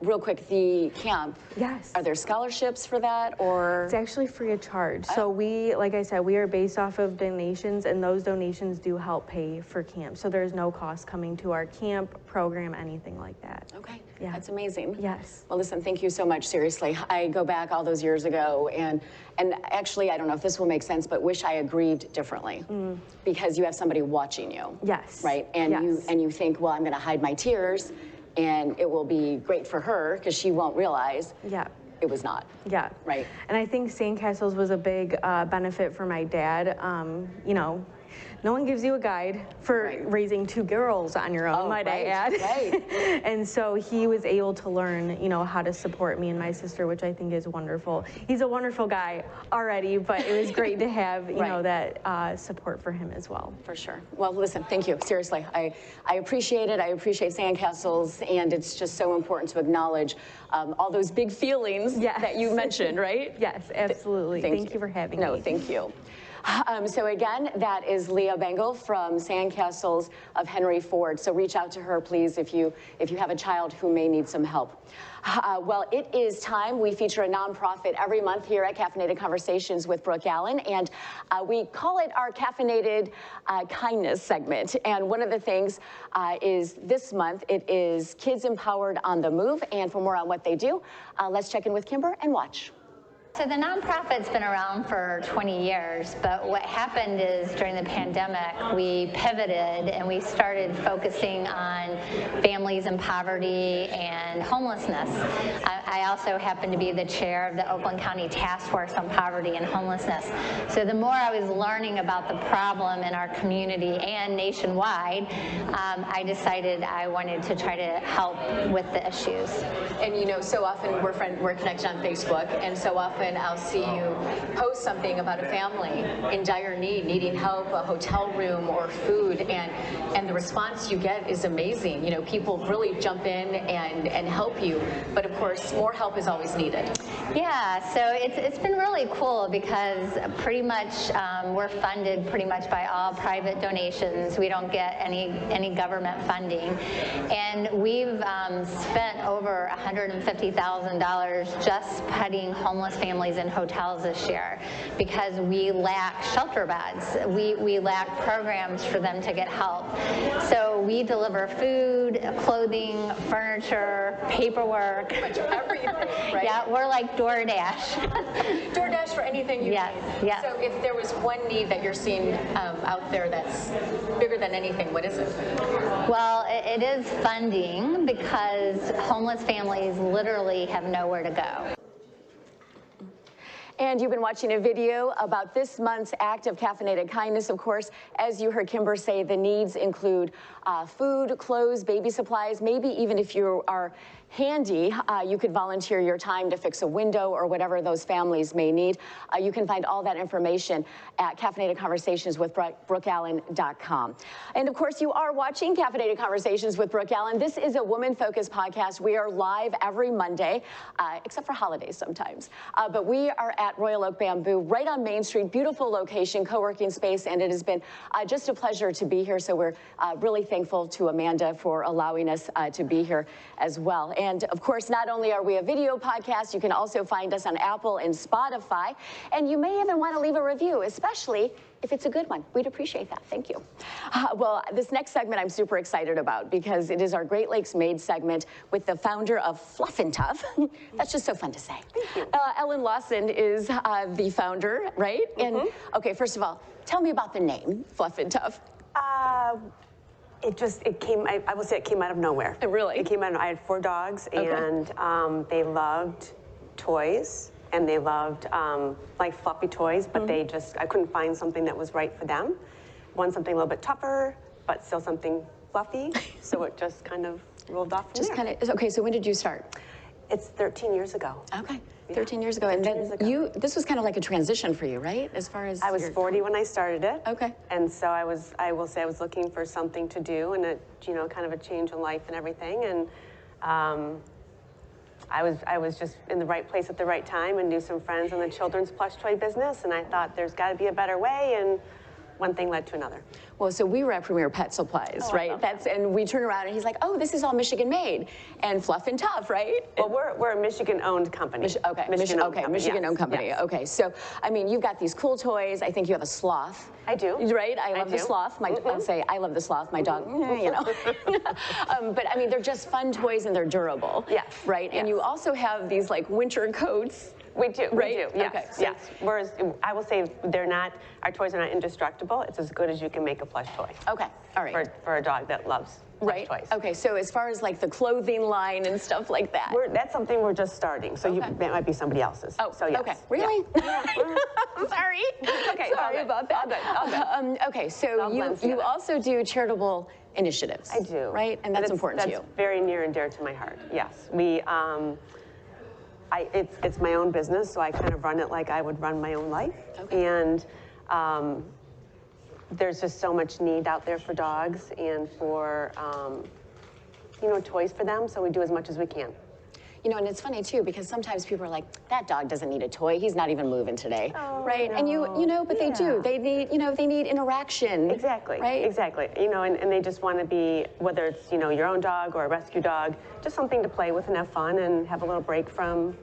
Real quick, the camp. Yes. Are there scholarships for that, or? It's actually free of charge. So we, like I said, we are based off of donations, and those donations do help pay for camp. So there's no cost coming to our camp program, anything like that. Okay. Yeah. That's amazing. Yes. Well, listen, thank you so much. Seriously, I go back all those years ago, and actually, I don't know if this will make sense, but wish I had grieved differently, because you have somebody watching you. Yes. Right. And yes. you think, well, I'm going to hide my tears, and it will be great for her because she won't realize. Yeah. It was not. Yeah. Right. And I think Sandcastles was a big benefit for my dad. You know, no one gives you a guide for raising 2 girls on your own, might I add. Right. And so he was able to learn, you know, how to support me and my sister, which I think is wonderful. He's a wonderful guy already, but it was great to have, you know, that support for him as well. For sure. Well, listen, thank you. Seriously, I appreciate it. I appreciate Sandcastles, and it's just so important to acknowledge all those big feelings that you mentioned, right? Yes, absolutely. Thank you for having me. No, thank you. So again, that is Leah Bengal from Sandcastles of Henry Ford. So reach out to her, please, if you have a child who may need some help. Well, it is time. We feature a nonprofit every month here at Caffeinated Conversations with Brooke Allen, and we call it our Caffeinated Kindness segment. And one of the things is this month, it is Kids Empowered on the Move. And for more on what they do, let's check in with Kimber and watch. So the nonprofit's been around for 20 years, but what happened is during the pandemic, we pivoted and we started focusing on families in poverty and homelessness. I also happen to be the chair of the Oakland County Task Force on Poverty and Homelessness. So the more I was learning about the problem in our community and nationwide, I decided I wanted to try to help with the issues. And you know, so often we're connected on Facebook, and so often I'll see you post something about a family in dire need, needing help, a hotel room or food, and the response you get is amazing. You know, people really jump in and help you, but of course, more help is always needed. Yeah, so it's been really cool because pretty much we're funded pretty much by all private donations. We don't get any government funding, and we've spent over $150,000 just putting homeless families in hotels this year because we lack shelter beds. We lack programs for them to get help. So we deliver food, clothing, furniture, paperwork. Pretty much everything, right? Yeah, we're like DoorDash. DoorDash for anything you need. Yes. So if there was one need that you're seeing out there that's bigger than anything, what is it? Well, it is funding because homeless families literally have nowhere to go. And you've been watching a video about this month's act of caffeinated kindness. Of course, as you heard Kimber say, the needs include food, clothes, baby supplies. Maybe even if you are handy, you could volunteer your time to fix a window or whatever those families may need. You can find all that information at caffeinatedconversationswithbrookeallen.com. And of course, you are watching Caffeinated Conversations with Brooke Allen. This is a woman-focused podcast. We are live every Monday, except for holidays sometimes. But we are at Royal Oak Bamboo, right on Main Street. Beautiful location, co-working space, and it has been just a pleasure to be here. So we're really thankful to Amanda for allowing us to be here as well. And of course, not only are we a video podcast, you can also find us on Apple and Spotify. And you may even want to leave a review, especially if it's a good one. We'd appreciate that. Thank you. Well, this next segment I'm super excited about because it is our Great Lakes Made segment with the founder of Fluff and Tuff. That's just so fun to say. Thank you. Ellen Lawson is the founder, right? And okay, first of all, tell me about the name, Fluff and Tuff. It came, I will say it came out of nowhere. Really? It came out of, I had 4 dogs, and they loved toys, and they loved like fluffy toys, but they just, I couldn't find something that was right for them. Wanted something a little bit tougher, but still something fluffy, so it just kind of rolled off from there. Okay, so when did you start? It's 13 years ago. Okay, 13 years ago. And then this was kind of like a transition for you, right? As far as I was 40 when I started it. Okay. And so I will say I was looking for something to do and kind of a change in life and everything. And I was just in the right place at the right time and knew some friends in the children's plush toy business. And I thought there's got to be a better way. And one thing led to another. Well, so we were at Premier Pet Supplies, right? And we turn around and he's like, "Oh, this is all Michigan made and Fluff and Tuff, right?" Well, we're a Michigan-owned company. Michigan-owned company. Yes. Okay, so I mean, you've got these cool toys. I think you have a sloth. I do. Right? I love the sloth. I'll say I love the sloth. My dog, you know. But I mean, they're just fun toys and they're durable. Yes. Right. Yes. And you also have these like winter coats. We do, right? We do, yes, okay, yes. Whereas I will say our toys are not indestructible. It's as good as you can make a plush toy. Okay, all right. For a dog that loves plush toys. Okay, so as far as like the clothing line and stuff like that. That's something we're just starting, so that might be somebody else's. Oh, so yes. Okay, really? Yeah. Sorry. Okay, sorry about that. All good. Okay, so you also do charitable initiatives. I do. Right, and that's important to you. That's very near and dear to my heart. Yes, we. It's my own business, so I kind of run it like I would run my own life. Okay. And there's just so much need out there for dogs and for, toys for them, so we do as much as we can. You know, and it's funny too, because sometimes people are like, that dog doesn't need a toy. He's not even moving today. Oh, right? No. And but they do. They need, they need interaction. Exactly. Right? Exactly. And they just want to be, whether it's, your own dog or a rescue dog, just something to play with and have fun and have a little break from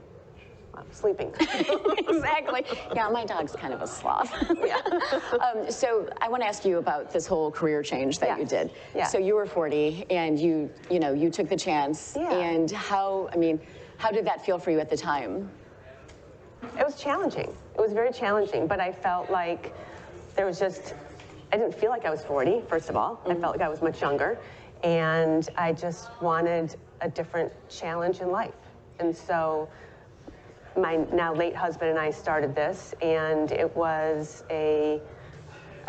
sleeping. Exactly. Yeah, my dog's kind of a sloth. Yeah. So I want to ask you about this whole career change that you did. Yeah. So you were 40 and you took the chance. Yeah. And how did that feel for you at the time? It was challenging. It was very challenging, but I felt like I didn't feel like I was 40, first of all. I felt like I was much younger. And I just wanted a different challenge in life. And so my now late husband and I started this, and I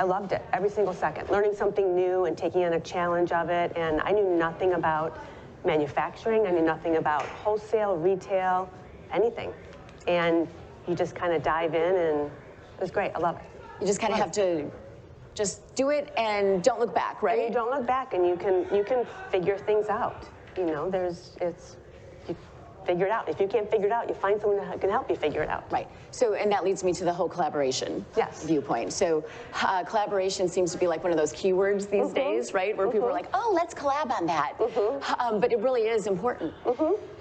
loved it every single second, learning something new and taking on a challenge of it. And I knew nothing about manufacturing. I knew nothing about wholesale, retail, anything. And you just kind of dive in, and it was great. I love it. You just kind of have to just do it and don't look back, right? And you don't look back, and you can figure things out. You figure it out. If you can't figure it out, you find someone that can help you figure it out. Right. So, and that leads me to the whole collaboration viewpoint. So, collaboration seems to be like one of those keywords these days, right? Where people are like, "Oh, let's collab on that." But it really is important.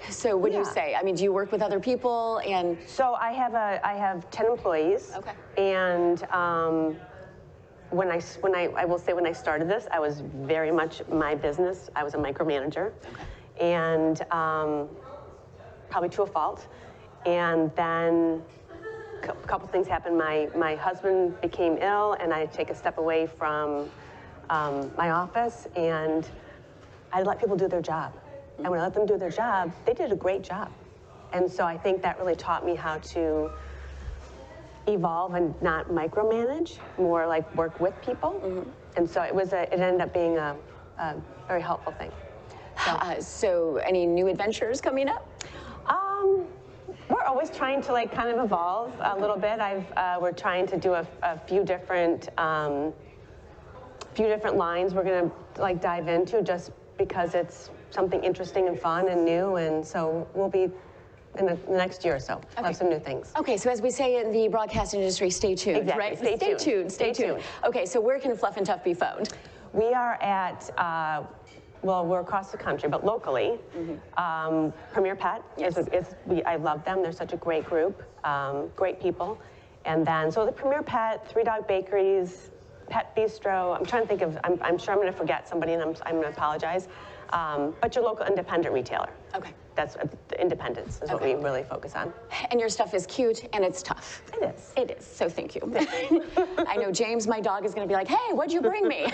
So, what do you say? I mean, do you work with other people? And so I have 10 employees. Okay. And when I started this, I was very much my business. I was a micromanager, and probably to a fault. And then a couple things happened. My husband became ill, and I had to take a step away from my office, and I let people do their job. And when I let them do their job, they did a great job. And so I think that really taught me how to evolve and not micromanage, more like work with people. And so it ended up being a very helpful thing. So any new adventures coming up? We're always trying to kind of evolve a little bit. We're trying to do a few different lines we're going to dive into, just because it's something interesting and fun and new. And so we'll be in the next year or so. We'll have some new things. Okay, so as we say in the broadcast industry, stay tuned, exactly. right? Stay tuned. Okay, so where can Fluff and Tuff be found? We are at well, we're across the country, but locally, Premier Pet, I love them. They're such a great group, great people. And then, so the Premier Pet, 3 Dog Bakeries, Pet Bistro, I'm trying to think of, I'm sure I'm going to forget somebody, and I'm going to apologize. But your local independent retailer. Okay. That's the independence is what we really focus on. And your stuff is cute and it's tough. It is. It is, so thank you. I know James, my dog, is gonna be like, hey, what'd you bring me?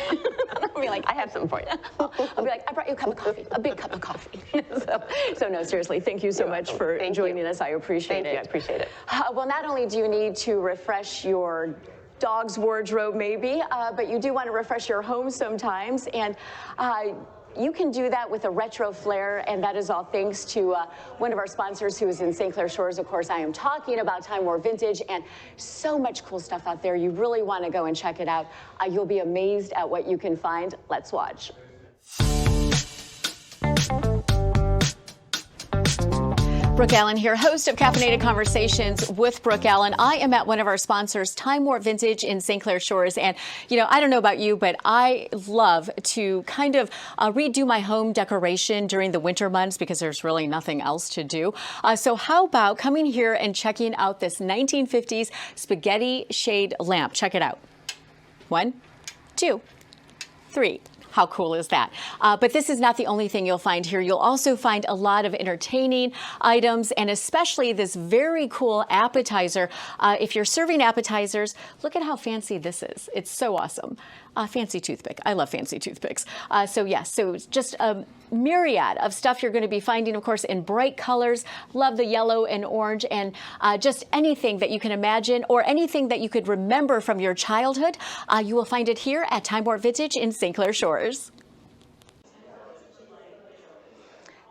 I'll be like, I have something for you. I'll be like, I brought you a cup of coffee, a big cup of coffee. so no, seriously, thank you so much for joining us. I appreciate it. Thank you, I appreciate it. Well, not only do you need to refresh your dog's wardrobe maybe, but you do want to refresh your home sometimes. And you can do that with a retro flair, and that is all thanks to one of our sponsors who is in St. Clair Shores. Of course, I am talking about Time War Vintage, and so much cool stuff out there. You really want to go and check it out. You'll be amazed at what you can find. Let's watch. Brooke Allen here, host of Caffeinated Conversations with Brooke Allen. I am at one of our sponsors, Time War Vintage in St. Clair Shores. And, you know, I don't know about you, but I love to kind of redo my home decoration during the winter months because there's really nothing else to do. So how about coming here and checking out this 1950s spaghetti shade lamp? Check it out. 1, 2, 3. How cool is that? But this is not the only thing you'll find here. You'll also find a lot of entertaining items, and especially this very cool appetizer. If you're serving appetizers, look at how fancy this is. It's so awesome. Fancy toothpick. I love fancy toothpicks. So yes, so it's just a myriad of stuff you're going to be finding, of course, in bright colors. Love the yellow and orange, and just anything that you can imagine or anything that you could remember from your childhood. You will find it here at Time War Vintage in St. Clair Shores.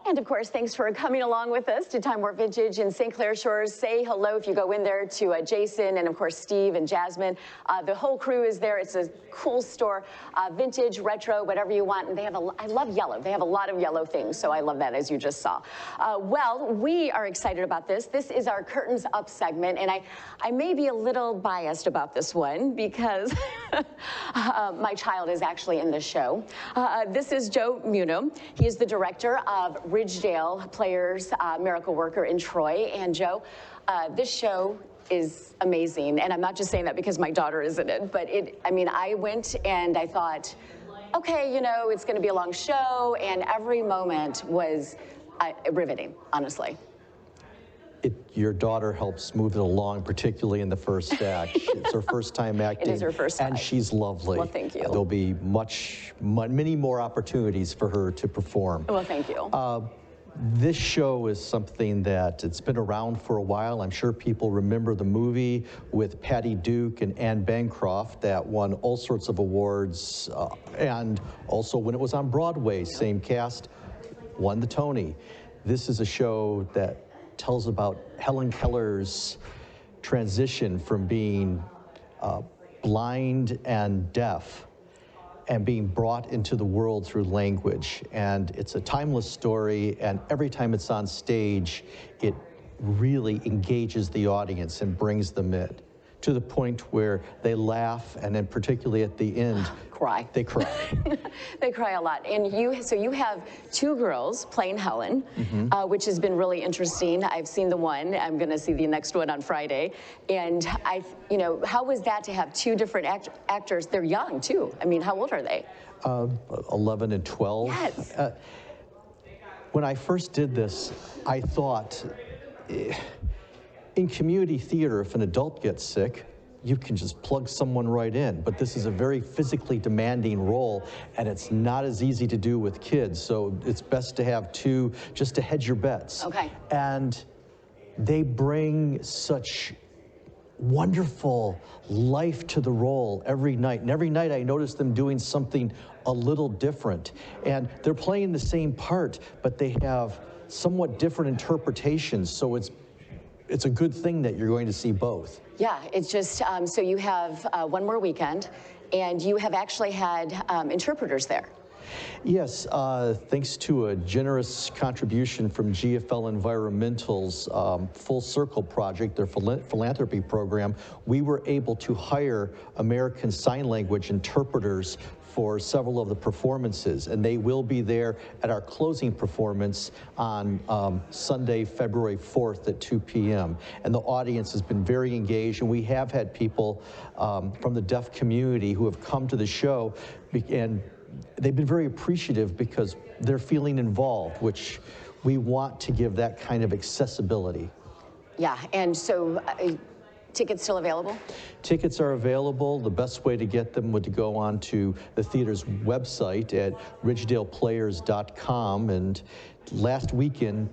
And of course, thanks for coming along with us to Time War Vintage in St. Clair Shores. Say hello if you go in there to Jason and of course Steve and Jasmine. The whole crew is there. It's a cool store, vintage, retro, whatever you want. And they have I love yellow. They have a lot of yellow things, so I love that, as you just saw. Well, we are excited about this. This is our Curtains Up segment, and I may be a little biased about this one because my child is actually in the show. This is Joe Muno. He is the director of Ridgedale Players Miracle Worker in Troy. And Joe, this show is amazing. And I'm not just saying that because my daughter is in it, but I mean, I went and I thought, okay, you know, it's going to be a long show, and every moment was riveting, honestly. Your daughter helps move it along, particularly in the first act. It's her first time acting. It is her first time. And she's lovely. Well, thank you. There'll be many more opportunities for her to perform. Well, thank you. This show is something that it's been around for a while. I'm sure people remember the movie with Patty Duke and Anne Bancroft that won all sorts of awards, and also when it was on Broadway, same cast, won the Tony. This is a show that tells about Helen Keller's transition from being blind and deaf and being brought into the world through language. And it's a timeless story, and every time it's on stage, it really engages the audience and brings them in to the point where they laugh, and then particularly at the end, cry. They cry. They cry a lot. And so you have 2 girls playing Helen, which has been really interesting. I've seen the one. I'm going to see the next one on Friday. And you know, how was that to have 2 different actors? They're young too. I mean, how old are they? 11 and 12. Yes. When I first did this, I thought, in community theater, if an adult gets sick, you can just plug someone right in. But this is a very physically demanding role, and it's not as easy to do with kids. So it's best to have 2 just to hedge your bets. Okay. And they bring such wonderful life to the role every night. And every night I notice them doing something a little different. And they're playing the same part, but they have somewhat different interpretations. So it's a good thing that you're going to see both. Yeah, it's just, so you have one more weekend, and you have actually had interpreters there. Yes, thanks to a generous contribution from GFL Environmental's Full Circle project, their philanthropy program, we were able to hire American Sign Language interpreters for several of the performances, and they will be there at our closing performance on Sunday, February 4th at 2 p.m. And the audience has been very engaged, and we have had people from the deaf community who have come to the show, and they've been very appreciative because they're feeling involved, which we want to give that kind of accessibility. Yeah, and so tickets still available? Tickets are available. The best way to get them would to go on to the theater's website at ridgedaleplayers.com. And last weekend,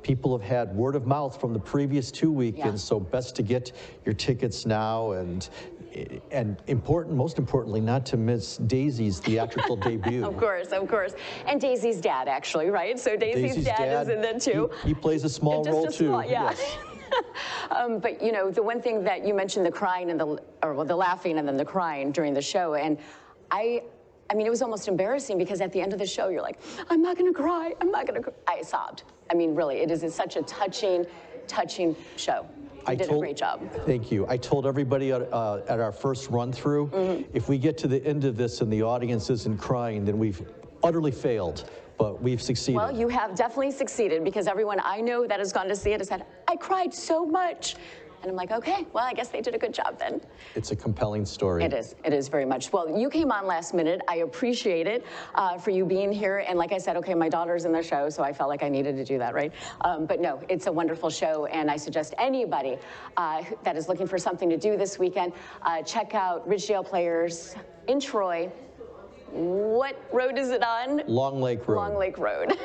people have had word of mouth from the previous 2 weekends, so best to get your tickets now, and most importantly, not to miss Daisy's theatrical debut. Of course. And Daisy's dad, actually, right? So Daisy's dad is in there too. He plays a small role too. Yes. But you know, the one thing that you mentioned, the crying and the laughing and then the crying during the show, and I mean, it was almost embarrassing because at the end of the show, you're like, I'm not gonna cry, I sobbed. I mean, really, it is such a touching show. You did a great job. Thank you. I told everybody at our first run through, if we get to the end of this and the audience isn't crying, then we've utterly failed. But we've succeeded. Well, you have definitely succeeded, because everyone I know that has gone to see it has said, I cried so much. And I'm like, okay, well, I guess they did a good job then. It's a compelling story. It is very much. Well, you came on last minute. I appreciate it for you being here. And like I said, okay, my daughter's in the show, so I felt like I needed to do that, right? But no, it's a wonderful show, and I suggest anybody that is looking for something to do this weekend, check out Ridgedale Players in Troy. What road is it on? Long Lake Road. Long Lake Road.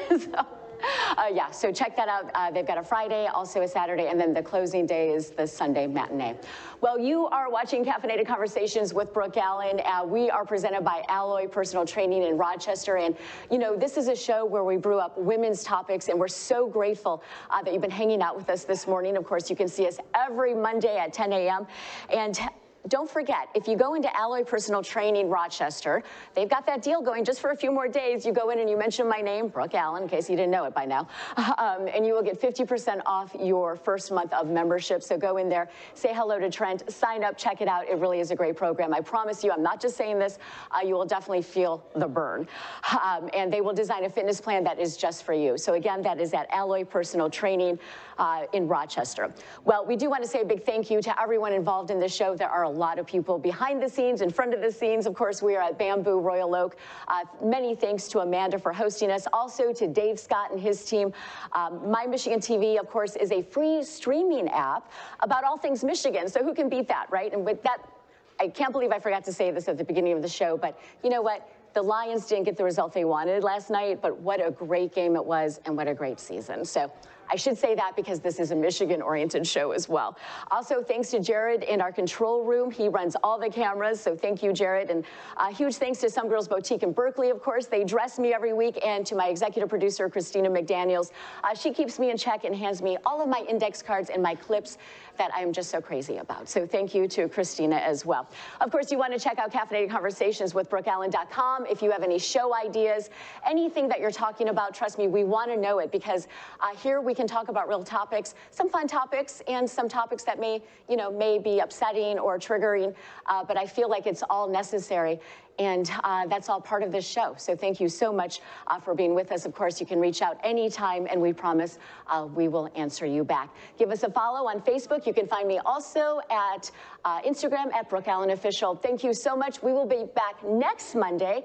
Yeah, so check that out. They've got a Friday, also a Saturday, and then the closing day is the Sunday matinee. Well, you are watching Caffeinated Conversations with Brooke Allen. We are presented by Alloy Personal Training in Rochester, and you know, this is a show where we brew up women's topics, and we're so grateful that you've been hanging out with us this morning. Of course, you can see us every Monday at 10 a.m. and don't forget, if you go into Alloy Personal Training Rochester, they've got that deal going just for a few more days. You go in and you mention my name, Brooke Allen, in case you didn't know it by now, and you will get 50% off your first month of membership. So go in there, say hello to Trent, sign up, check it out. It really is a great program. I promise you, I'm not just saying this, you will definitely feel the burn. And they will design a fitness plan that is just for you. So again, that is at Alloy Personal Training in Rochester. Well, we do want to say a big thank you to everyone involved in this show. There are a lot of people behind the scenes, in front of the scenes. Of course, we are at Bamboo Royal Oak. Many thanks to Amanda for hosting us. Also to Dave Scott and his team. My Michigan TV, of course, is a free streaming app about all things Michigan. So who can beat that, right? And with that, I can't believe I forgot to say this at the beginning of the show, but you know what? The Lions didn't get the result they wanted last night, but what a great game it was, and what a great season. So I should say that because this is a Michigan-oriented show as well. Also, thanks to Jared in our control room. He runs all the cameras, so thank you, Jared. And huge thanks to Some Girls Boutique in Berkeley, of course. They dress me every week, and to my executive producer, Christina McDaniels. She keeps me in check and hands me all of my index cards and my clips that I'm just so crazy about. So thank you to Christina as well. Of course, you want to check out Caffeinated Conversations with BrookeAllen.com. If you have any show ideas, anything that you're talking about, trust me, we want to know it, because here we can talk about real topics, some fun topics, and some topics that may be upsetting or triggering, but I feel like it's all necessary. And that's all part of this show. So thank you so much for being with us. Of course, you can reach out anytime, and we promise we will answer you back. Give us a follow on Facebook. You can find me also at Instagram at Brooke Allen Official. Thank you so much. We will be back next Monday.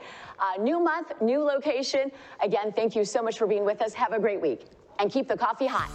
New month, new location. Again, thank you so much for being with us. Have a great week, and keep the coffee hot.